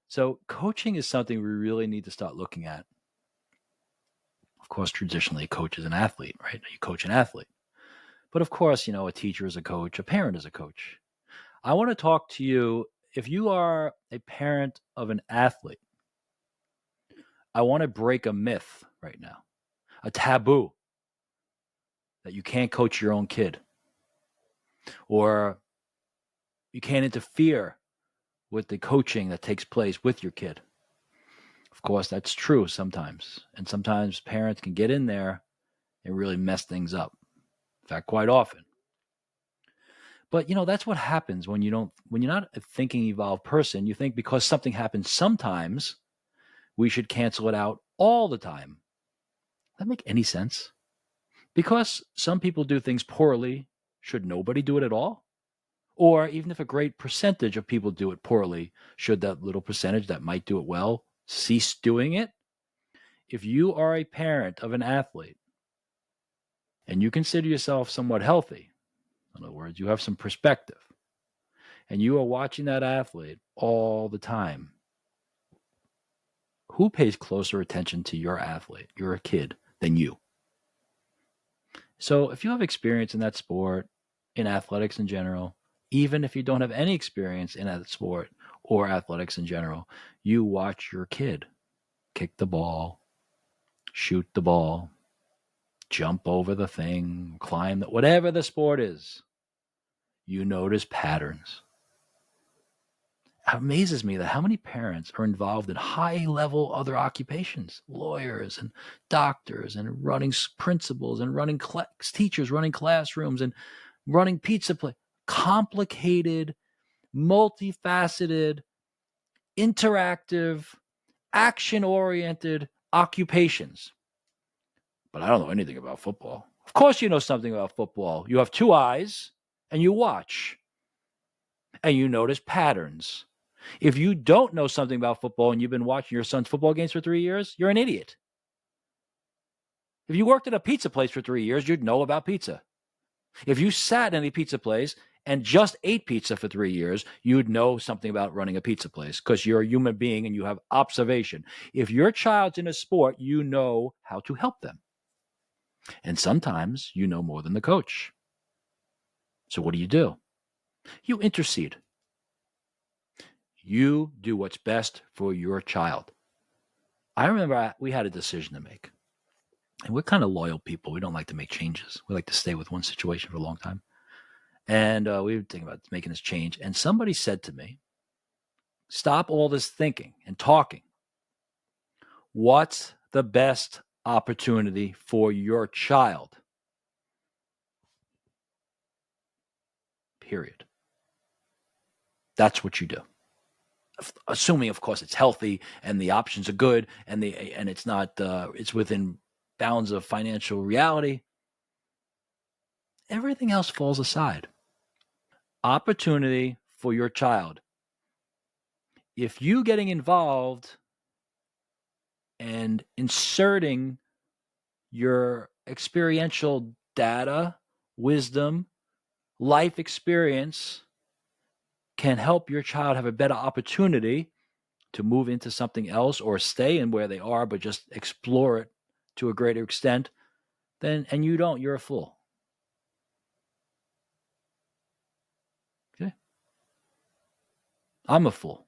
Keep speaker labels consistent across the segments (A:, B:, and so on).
A: So coaching is something we really need to start looking at. Of course, traditionally, a coach is an athlete, right? You coach an athlete. But of course, a teacher is a coach, a parent is a coach. I want to talk to you. If you are a parent of an athlete, I want to break a myth right now, a taboo that you can't coach your own kid or you can't interfere with the coaching that takes place with your kid. Of course, that's true sometimes. And sometimes parents can get in there and really mess things up. In fact, quite often. But that's what happens when you're not a thinking evolved person. You think because something happens sometimes, we should cancel it out all the time. Does that make any sense? Because some people do things poorly, should nobody do it at all? Or even if a great percentage of people do it poorly, should that little percentage that might do it well cease doing it? If you are a parent of an athlete and you consider yourself somewhat healthy, in other words, you have some perspective, and you are watching that athlete all the time, who pays closer attention to your athlete, your kid, than you? So if you have experience in that sport, in athletics in general, even if you don't have any experience in that sport or athletics in general, you watch your kid kick the ball, shoot the ball, jump over the thing, climb whatever the sport is. You notice patterns. It amazes me that how many parents are involved in high-level other occupations, lawyers and doctors and running principals and running teachers, running classrooms and running pizza places. Complicated, multifaceted, interactive, action-oriented occupations. But I don't know anything about football. Of course you know something about football. You have two eyes and you watch and you notice patterns. If you don't know something about football and you've been watching your son's football games for 3 years, you're an idiot. If you worked at a pizza place for 3 years, you'd know about pizza. If you sat in a pizza place and just ate pizza for 3 years, you'd know something about running a pizza place because you're a human being and you have observation. If your child's in a sport, you know how to help them. And sometimes you know more than the coach. So what do? You intercede. You do what's best for your child. I remember we had a decision to make. And we're kind of loyal people. We don't like to make changes. We like to stay with one situation for a long time. And we were thinking about making this change. And somebody said to me, stop all this thinking and talking. What's the best opportunity for your child? Period. That's what you do. Assuming, of course, it's healthy and the options are good and it's not it's within bounds of financial reality. Everything else falls aside. Opportunity for your child. If you getting involved and inserting your experiential data, wisdom, life experience can help your child have a better opportunity to move into something else or stay in where they are, but just explore it to a greater extent, and you don't, you're a fool. Okay? I'm a fool.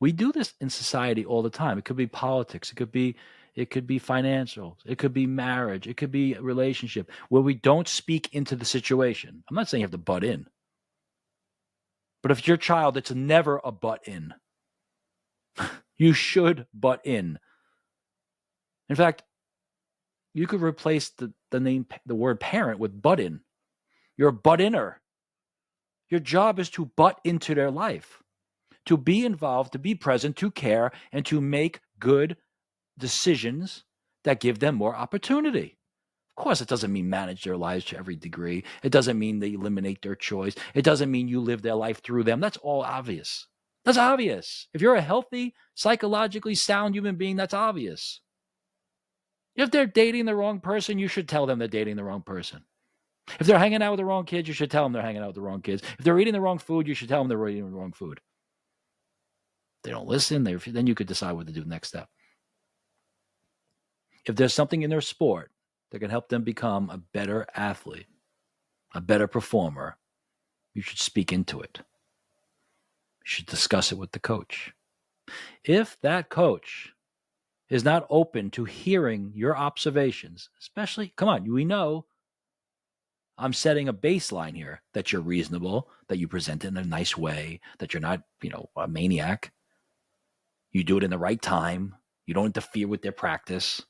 A: We do this in society all the time. It could be politics. It could be financial. It could be marriage. It could be a relationship where we don't speak into the situation. I'm not saying you have to butt in. But if it's your child, it's never a butt in. You should butt in. In fact, you could replace the word parent with butt in. You're a butt inner. Your job is to butt into their life, to be involved, to be present, to care, and to make good decisions that give them more opportunity. Of course, it doesn't mean manage their lives to every degree. It doesn't mean they eliminate their choice. It doesn't mean you live their life through them. That's all obvious. That's obvious. If you're a healthy, psychologically sound human being, that's obvious. If they're dating the wrong person, you should tell them they're dating the wrong person. If they're hanging out with the wrong kids, you should tell them they're hanging out with the wrong kids. If they're eating the wrong food, you should tell them they're eating the wrong food. They don't listen. Then you could decide what to do next step. If there's something in their sport that can help them become a better athlete, a better performer, you should speak into it. You should discuss it with the coach. If that coach is not open to hearing your observations, especially, come on, we know I'm setting a baseline here that you're reasonable, that you present it in a nice way, that you're not, a maniac. You do it in the right time. You don't interfere with their practice.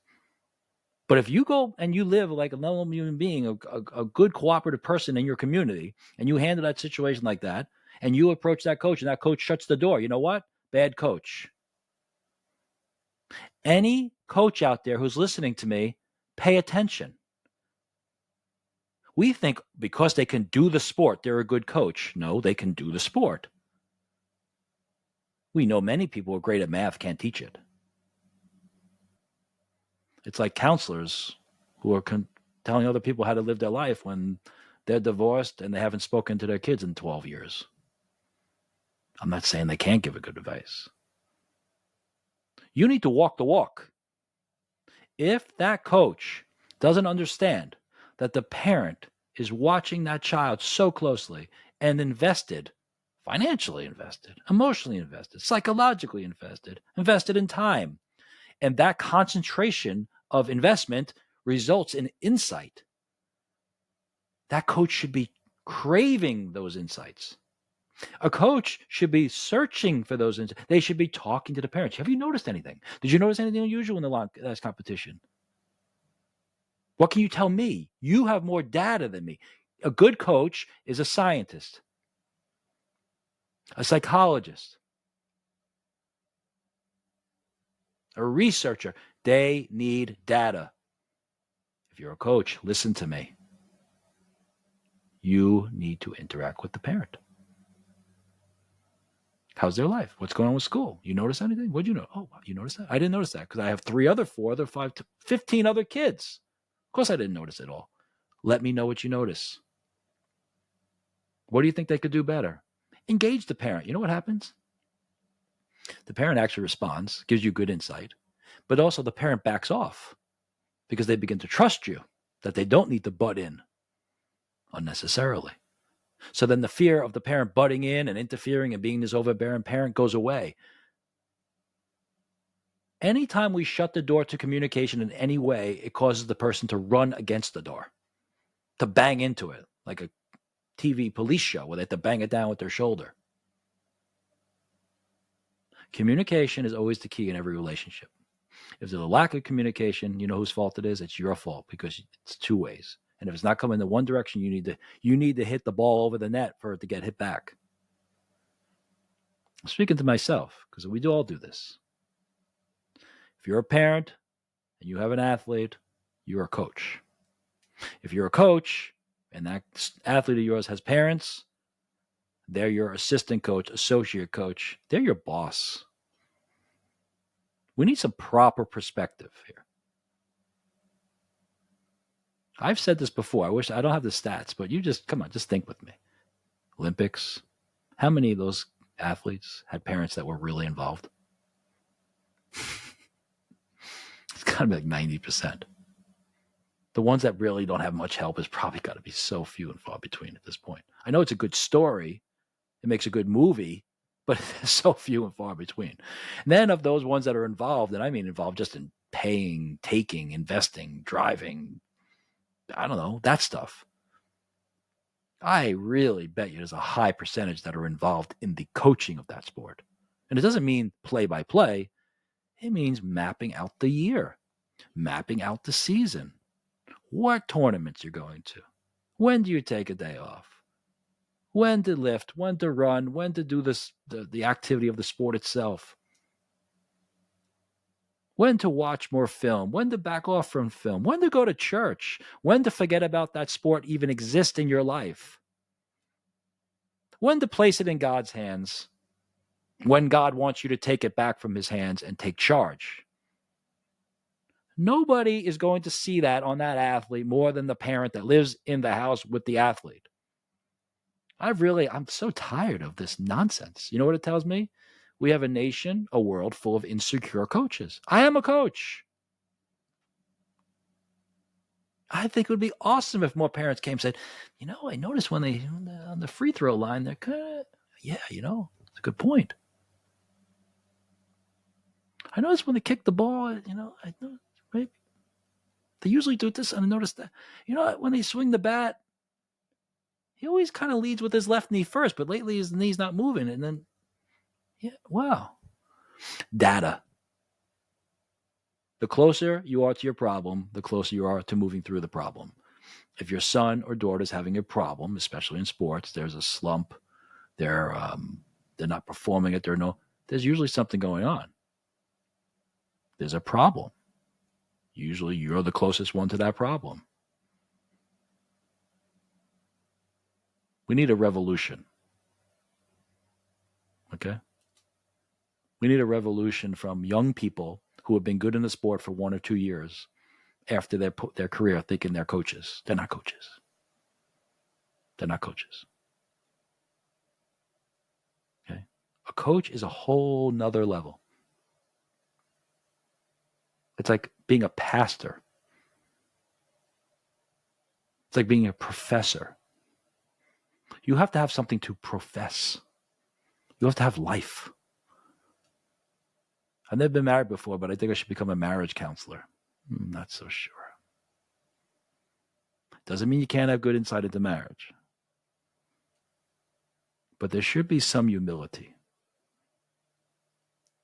A: But if you go and you live like a normal human being, a good cooperative person in your community, and you handle that situation like that, and you approach that coach and that coach shuts the door, you know what? Bad coach. Any coach out there who's listening to me, pay attention. We think because they can do the sport, they're a good coach. No, they can do the sport. We know many people who are great at math can't teach it. It's like counselors who are telling other people how to live their life when they're divorced and they haven't spoken to their kids in 12 years. I'm not saying they can't give a good advice. You need to walk the walk. If that coach doesn't understand that the parent is watching that child so closely and invested, financially invested, emotionally invested, psychologically invested in time, and that concentration of investment results in insight, that coach should be craving those insights. A coach should be searching for those insights. They should be talking to the parents. Have you noticed anything? Did you notice anything unusual in the last competition? What can you tell me? You have more data than me. A good coach is a scientist, a psychologist, a researcher. They need data. If you're a coach, listen to me. You need to interact with the parent. How's their life? What's going on with school? You notice anything? What'd you know? Oh, you noticed that? I didn't notice that because I have 15 other kids. Of course I didn't notice it all. Let me know what you notice. What do you think they could do better? Engage the parent. You know what happens? The parent actually responds, gives you good insight, but also the parent backs off because they begin to trust you, that they don't need to butt in unnecessarily. So then the fear of the parent butting in and interfering and being this overbearing parent goes away. Anytime we shut the door to communication in any way, it causes the person to run against the door, to bang into it, like a TV police show where they have to bang it down with their shoulder. Communication is always the key in every relationship. If there's a lack of communication, you know whose fault it is? It's your fault because it's two ways. And if it's not coming in one direction, you need to hit the ball over the net for it to get hit back. I'm speaking to myself because we all do this. If you're a parent and you have an athlete, you're a coach. If you're a coach and that athlete of yours has parents, they're your assistant coach, associate coach. They're your boss. We need some proper perspective here. I've said this before. I don't have the stats, but just think with me. Olympics. How many of those athletes had parents that were really involved? It's got to be like 90%. The ones that really don't have much help is probably got to be so few and far between at this point. I know it's a good story. It makes a good movie, but it's so few and far between. And then of those ones that are involved, and I mean involved just in paying, taking, investing, driving, I don't know, that stuff. I really bet you there's a high percentage that are involved in the coaching of that sport. And it doesn't mean play by play. It means mapping out the year, mapping out the season, what tournaments you're going to, when do you take a day off, when to lift, when to run, when to do this, the activity of the sport itself, when to watch more film, when to back off from film, when to go to church, when to forget about that sport even exists in your life, when to place it in God's hands, when God wants you to take it back from his hands and take charge. Nobody is going to see that on that athlete more than the parent that lives in the house with the athlete. I'm so tired of this nonsense. You know what it tells me? We have a nation, a world full of insecure coaches. I am a coach. I think it would be awesome if more parents came and said, I noticed when they on the free throw line, they're kind of, it's a good point. I noticed when they kick the ball, I know, right? They usually do this, and I noticed that, when they swing the bat, he always kind of leads with his left knee first, but lately his knee's not moving. And then, wow. Data. The closer you are to your problem, the closer you are to moving through the problem. If your son or daughter is having a problem, especially in sports, there's a slump, they're not performing at there's usually something going on. There's a problem. Usually you're the closest one to that problem. We need a revolution. Okay? We need a revolution from young people who have been good in the sport for 1 or 2 years after their career thinking they're coaches. They're not coaches. They're not coaches. Okay? A coach is a whole nother level. It's like being a pastor. It's like being a professor. You have to have something to profess. You have to have life. I've never been married before, but I think I should become a marriage counselor. I'm not so sure. Doesn't mean you can't have good insight into marriage. But there should be some humility.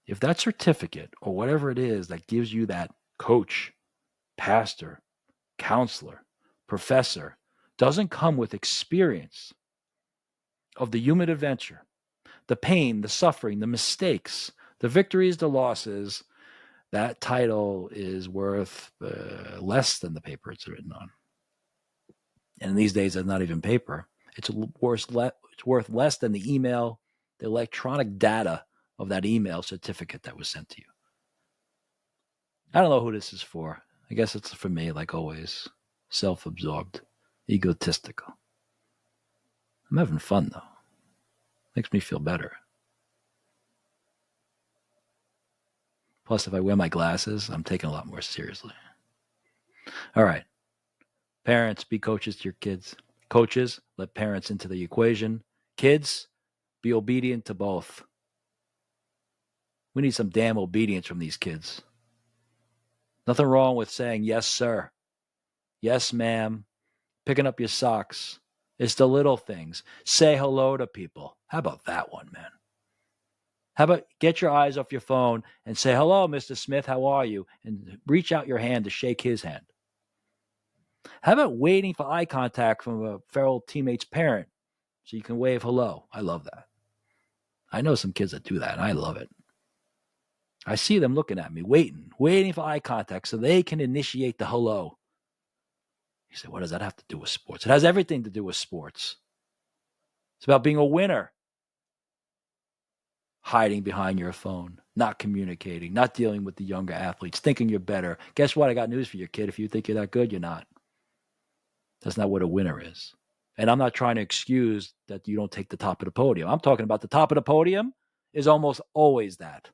A: If that certificate or whatever it is that gives you that coach, pastor, counselor, professor doesn't come with experience of the human adventure, the pain, the suffering, the mistakes, the victories, the losses, that title is worth less than the paper it's written on. And these days, it's not even paper. It's worth less than the email, the electronic data of that email certificate that was sent to you. I don't know who this is for. I guess it's for me, like always. Self-absorbed, egotistical. I'm having fun, though. Makes me feel better. Plus, if I wear my glasses, I'm taken a lot more seriously. All right. Parents, be coaches to your kids. Coaches, let parents into the equation. Kids, be obedient to both. We need some damn obedience from these kids. Nothing wrong with saying, yes, sir. Yes, ma'am. Picking up your socks. It's the little things. Say hello to people. How about that one, man? How about get your eyes off your phone and say, hello, Mr. Smith, how are you? And reach out your hand to shake his hand. How about waiting for eye contact from a fellow teammate's parent so you can wave hello? I love that. I know some kids that do that, and I love it. I see them looking at me, waiting for eye contact so they can initiate the hello. You say, what does that have to do with sports? It has everything to do with sports. It's about being a winner. Hiding behind your phone, not communicating, not dealing with the younger athletes, thinking you're better. Guess what? I got news for you, kid. If you think you're that good, you're not. That's not what a winner is. And I'm not trying to excuse that you don't take the top of the podium. I'm talking about the top of the podium is almost always that.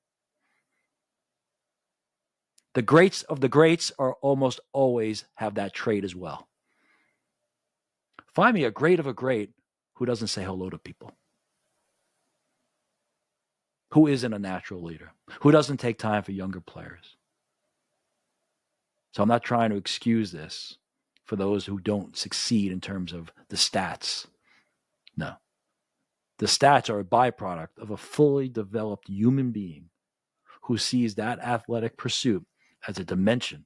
A: The greats of the greats are almost always have that trait as well. Find me a great of a great who doesn't say hello to people. Who isn't a natural leader, who doesn't take time for younger players. So I'm not trying to excuse this for those who don't succeed in terms of the stats. No. The stats are a byproduct of a fully developed human being who sees that athletic pursuit as a dimension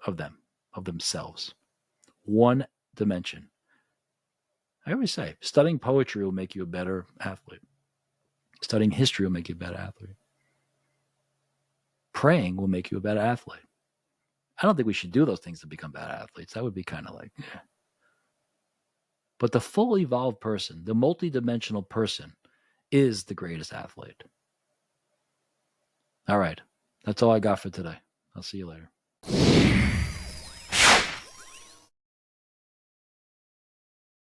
A: of them, of themselves. One dimension. I always say, studying poetry will make you a better athlete. Studying history will make you a better athlete. Praying will make you a better athlete. I don't think we should do those things to become bad athletes. That would be kind of like, yeah. But the full evolved person, the multidimensional person, is the greatest athlete. All right. That's all I got for today. I'll see you later.